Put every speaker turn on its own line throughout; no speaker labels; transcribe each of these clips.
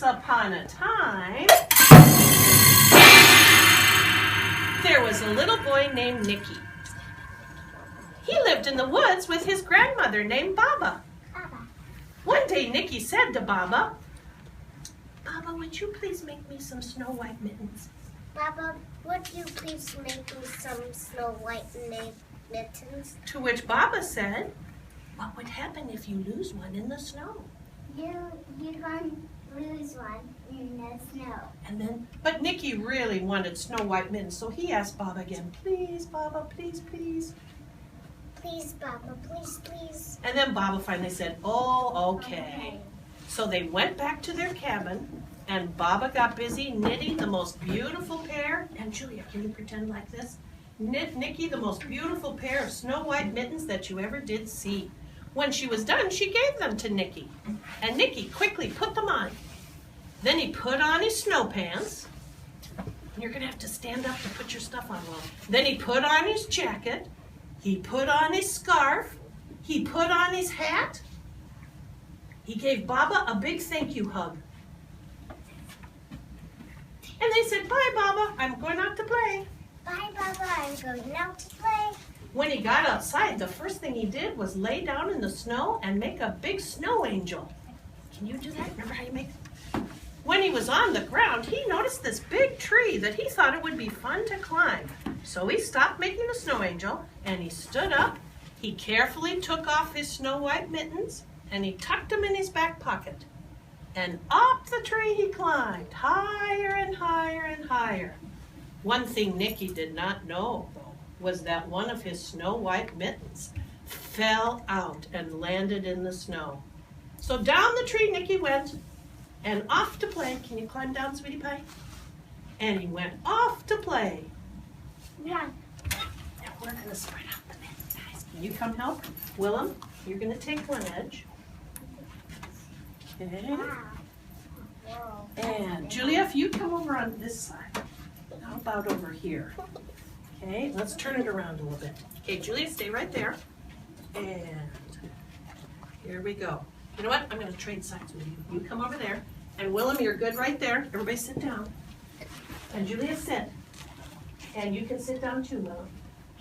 Once upon a time, there was a little boy named Nicky. He lived in the woods with his grandmother named Baba. One day Nicky said to Baba, "Baba, would you please make me some Snow White mittens?"
Baba, would you please make me some Snow White mittens?
To which Baba said, "What would happen if you lose one in the snow?"
You can't lose one in the snow.
But Nicky really wanted Snow White mittens, so he asked Baba again, "Please, Baba, please, please."
Please, Baba, please, please.
And then Baba finally said, "Oh, okay." So they went back to their cabin, and Baba got busy knitting the most beautiful pair. And Julia, can you pretend like this? Knit Nicky the most beautiful pair of Snow White mittens that you ever did see. When she was done, she gave them to Nicky. And Nicky quickly put them on. Then he put on his snow pants. You're going to have to stand up to put your stuff on well. Then he put on his jacket. He put on his scarf. He put on his hat. He gave Baba a big thank you hug. And they said, "Bye, Baba, I'm going out to play."
Bye, Baba, I'm going out to play.
When he got outside, the first thing he did was lay down in the snow and make a big snow angel. Can you do that? Remember how you make it? When he was on the ground, he noticed this big tree that he thought it would be fun to climb. So he stopped making a snow angel, and he stood up. He carefully took off his Snow White mittens, and he tucked them in his back pocket. And up the tree he climbed, higher and higher and higher. One thing Nicky did not know, though, was that one of his Snow White mittens fell out and landed in the snow. So down the tree Nicky went, and off to play. Can you climb down, sweetie pie? And he went off to play.
Yeah.
Now we're going to spread out the mittens, guys. Can you come help? Willem, you're going to take one edge. Okay.
Wow.
And Julia, if you come over on this side, how about over here? Okay, let's turn it around a little bit. Okay, Julia, stay right there. And here we go. You know what? I'm going to trade sides with you. You come over there. And Willem, you're good right there. Everybody sit down. And Julia, sit. And you can sit down too, Willem.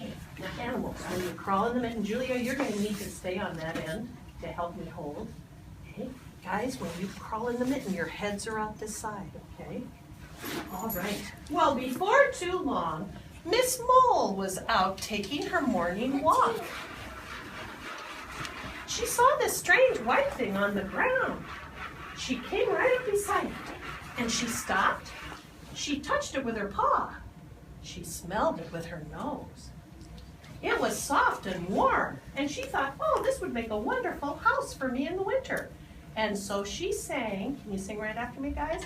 Now, animals, when you crawl in the mitten, Julia, you're going to need to stay on that end to help me hold. Okay, guys, when you crawl in the mitten, your heads are out this side, okay? All right. Well, before too long, Miss Mole was out taking her morning walk. She saw this strange white thing on the ground. She came right up beside it, and she stopped. She touched it with her paw. She smelled it with her nose. It was soft and warm, and she thought, "Oh, this would make a wonderful house for me in the winter." And so she sang. Can you sing right after me, guys?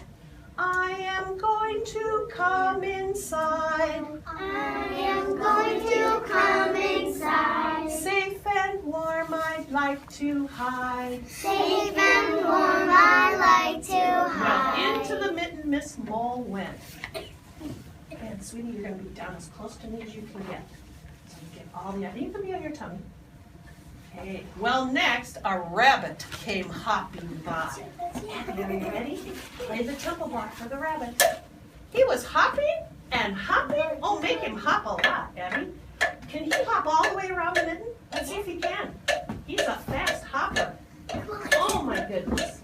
"I am going to come inside.
I am going to come inside.
Safe and warm, I'd like to hide."
Safe and warm, I like to hide.
Well, into the mitten Miss Mole went. And sweetie, you're going to be down as close to me as you can get. So you get all the, you can be on your tummy. Okay, well next, a rabbit came hopping by. Are you ready? Play the temple block for the rabbit. He was hopping and hopping. Oh, make him hop a lot, Abby. Can he hop all the way around the mitten? Let's see if he can. He's a fast hopper. Oh my goodness.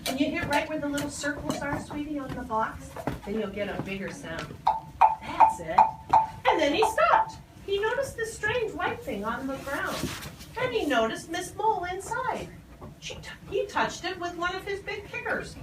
Can you hit right where the little circles are, sweetie, on the blocks? Then you'll get a bigger sound. That's it. And then he stopped. He noticed this strange white thing on the ground. And he noticed Miss Mole inside. He touched it with one of his big kickers.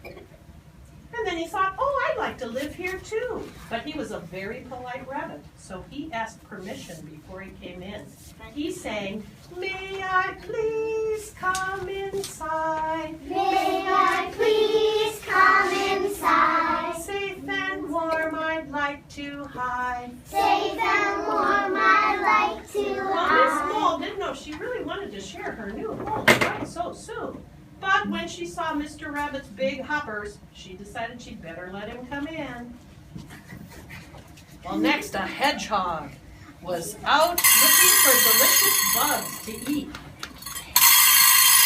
And then he thought, "Oh, I'd like to live here too." But he was a very polite rabbit, so he asked permission before he came in. He sang, "May I please come inside?
May I please come inside?
Safe and warm, I'd like to hide."
Safe and warm, I like to
Well, Miss
hide.
Mole didn't know she really wanted to share her new home quite so soon. But when she saw Mr. Rabbit's big hoppers, she decided she'd better let him come in. Well, next, a hedgehog was out looking for delicious bugs to eat.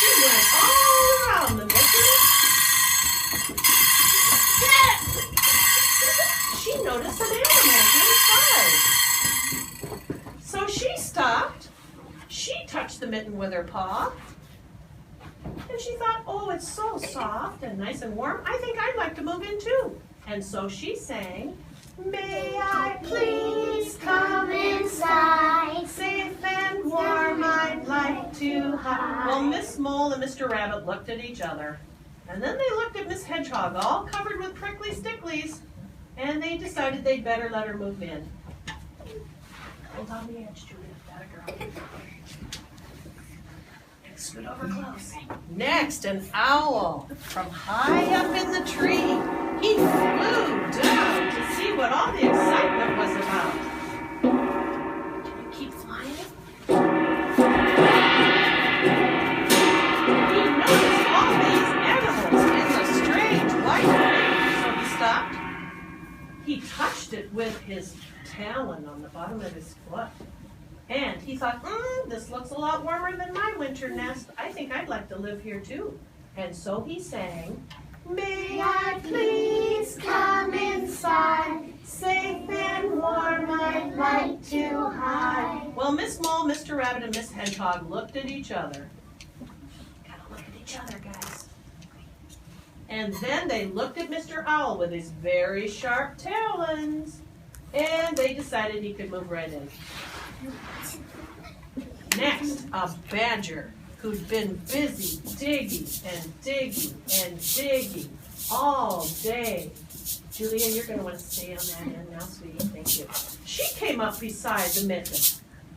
She went all around the mitten. She noticed an animal inside. So she stopped. She touched the mitten with her paw. And she thought, oh, it's so soft and nice and warm. I think I'd like to move in too. And so she sang, may I please come inside, safe and warm I'd like to hide. Well, Miss Mole and Mr. Rabbit looked at each other. And then they looked at Miss Hedgehog, all covered with prickly sticklies. And they decided they'd better let her move in. Hold on the edge, Julia. That a girl. Scoot over close. Next, an owl from high up in the tree. He flew down to see what all the excitement was about. Can you keep flying? He noticed all these animals in the strange white ring, so he stopped. He touched it with his talon on the bottom of his foot. And he thought, this looks a lot warmer than my winter nest. I think I'd like to live here too. And so he sang, may I please come inside, safe and warm I'd like to hide. Well, Miss Mole, Mr. Rabbit, and Miss Hedgehog looked at each other. Gotta look at each other, guys. And then they looked at Mr. Owl with his very sharp talons. And they decided he could move right in. Next, a badger who'd been busy digging and digging and digging all day. Julia, you're going to want to stay on that end now, sweetie. Thank you. She came up beside the mitten,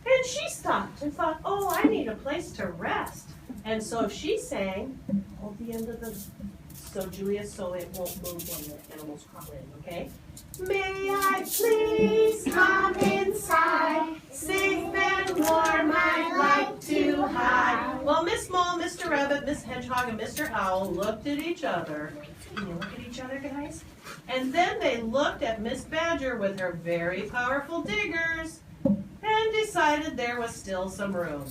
and she stopped and thought, oh, I need a place to rest. And so she sang, hold the end of the, so Julia, so it won't move when the animals crawl in, okay? May I please come inside, safe and warm I'd like to hide. Well, Miss Mole, Mr. Rabbit, Miss Hedgehog, and Mr. Owl looked at each other. Can you look at each other, guys? And then they looked at Miss Badger with her very powerful diggers and decided there was still some room.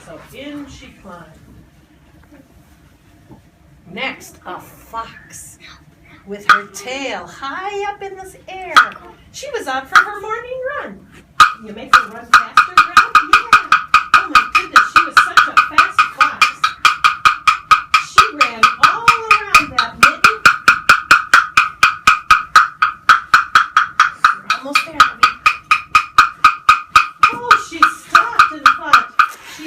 So in she climbed. Next, a fox with her tail high up in the air. She was out for her morning run. You make her run faster, Ground? Yeah. Oh my goodness, she was such a fast fox. She ran all around that mitten. We're almost there, honey. Oh, she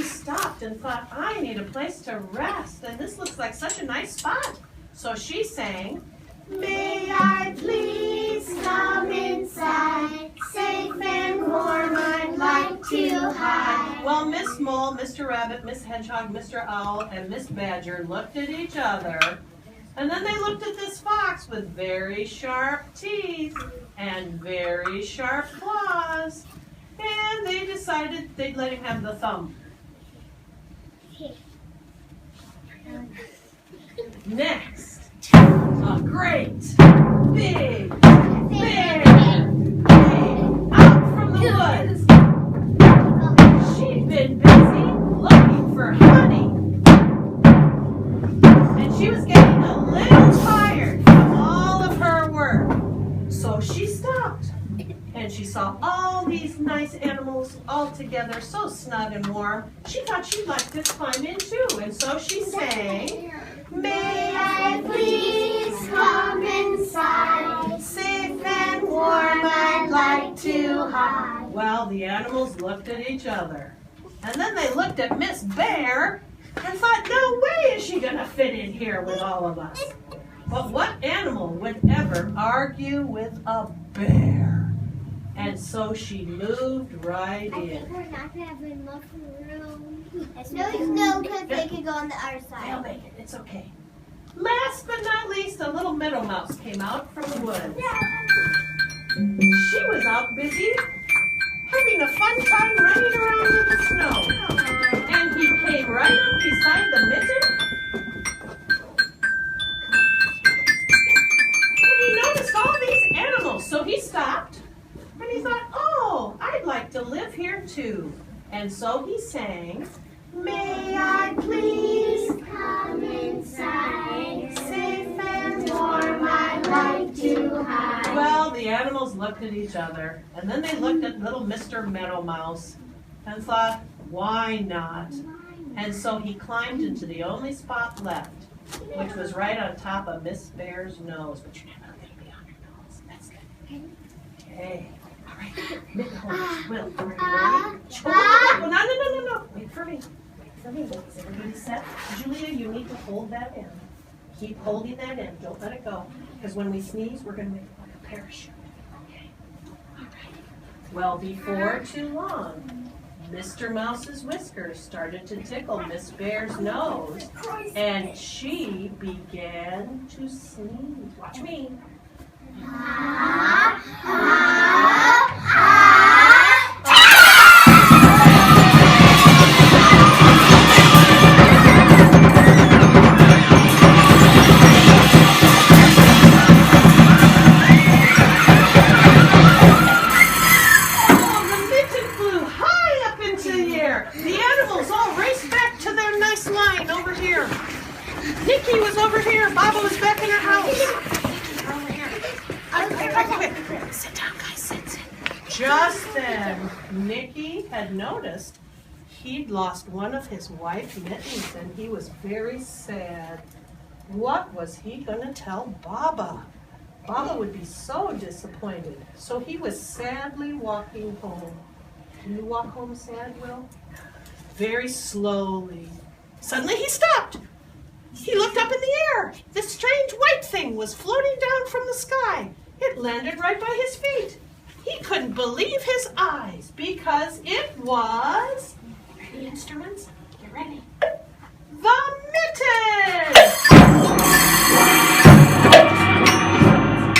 stopped and thought, I need a place to rest, and this looks like such a nice spot. So she sang, may I please come inside, safe and warm I'd like to hide. Well, Miss Mole, Mr. Rabbit, Miss Hedgehog, Mr. Owl, and Miss Badger looked at each other, and then they looked at this fox with very sharp teeth and very sharp claws, and they decided they'd let him have the thumb. Next, a great big bear came out from the woods. She'd been busy looking for honey, and she was getting a little tired from all of her work. So she stopped, and she saw all these nice animals all together, so snug and warm. She thought she'd like to climb in too, and so she sang, may I please come inside, safe and warm I'd like to hide. Well, the animals looked at each other, and then they looked at Miss Bear and thought, no way is she going to fit in here with all of us. But what animal would ever argue with a bear? And so she moved right in.
I think we're not going to have enough room. No, because they could go on the other side.
They'll make it. It's okay. Last but not least, a little meadow mouse came out from the woods. She was out busy having a fun time running around in the snow. And he came right up beside the mitten. And he noticed all these animals, so he stopped. And he thought, oh, I'd like to live here too. And so he sang, may I please
inside.
Safe and
Warm, I like to hide.
Well, the animals looked at each other, and then they looked at little Mr. Meadow Mouse and thought, why not? And so he climbed into the only spot left, which was right on top of Miss Bear's nose. But you're never going to be on her nose. That's good. Okay. All right. Will, are you ready? Oh, no. Wait for me. Is everybody set? Julia, you need to hold that in. Keep holding that in. Don't let it go. Because when we sneeze, we're going to make it like a parachute. Okay. All right. Well, before too long, Mr. Mouse's whiskers started to tickle Miss Bear's nose, and she began to sneeze. Watch me. Nikki was over here. Baba was back in her house. Sit down, guys. Sit. Just then, Nikki had noticed he'd lost one of his white mittens, and he was very sad. What was he going to tell Baba? Baba would be so disappointed. So he was sadly walking home. Can you walk home sad, Will? Very slowly. Suddenly he stopped. He looked up in the air. This strange white thing was floating down from the sky. It landed right by his feet. He couldn't believe his eyes because it was... Ready, instruments? Get ready. The mitten!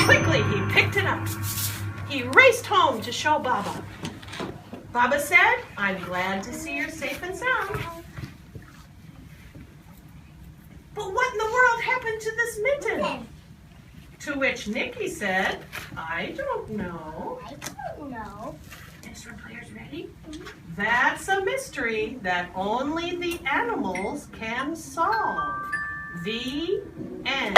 Quickly, he picked it up. He raced home to show Baba. Baba said, I'm glad to see you're safe and sound. But what in the world happened to this mitten? To which Nikki said, I don't know.
I don't know.
Instrument players ready? That's a mystery that only the animals can solve. The end.